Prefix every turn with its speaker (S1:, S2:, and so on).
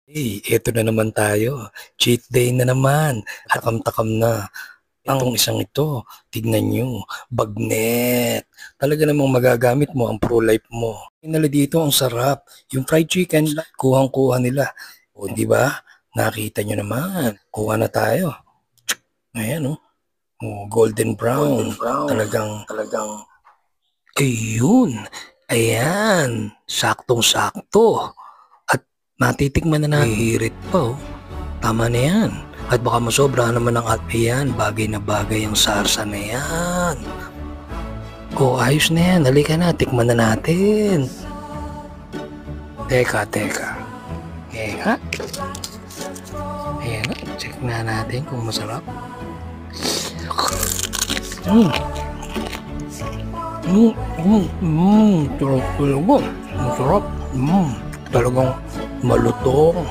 S1: Eto na naman tayo. Cheat day na naman. Takam-takam na. Itong isang ito, tignan nyo, bagnet. Talaga namang magagamit mo ang pro life mo. Nila dito ang sarap. Yung fried chicken, kuhang-kuha nila. O di ba? Nakita nyo naman. Kuha na tayo. Ayan oh. Oh, golden brown. Talagang. Ayun. Ayan. Saktong-sakto. Matitikman na natin. Hihirit pa oh. Tama na yan. At baka masobra naman ng ayan. Bagay na bagay ang sarsa na yan. Oh, ayos na yan. Halika na. Tikman na natin. Teka. Ayan na. Check na natin kung masarap. Sarap talaga. Masarap. Talagang malutong.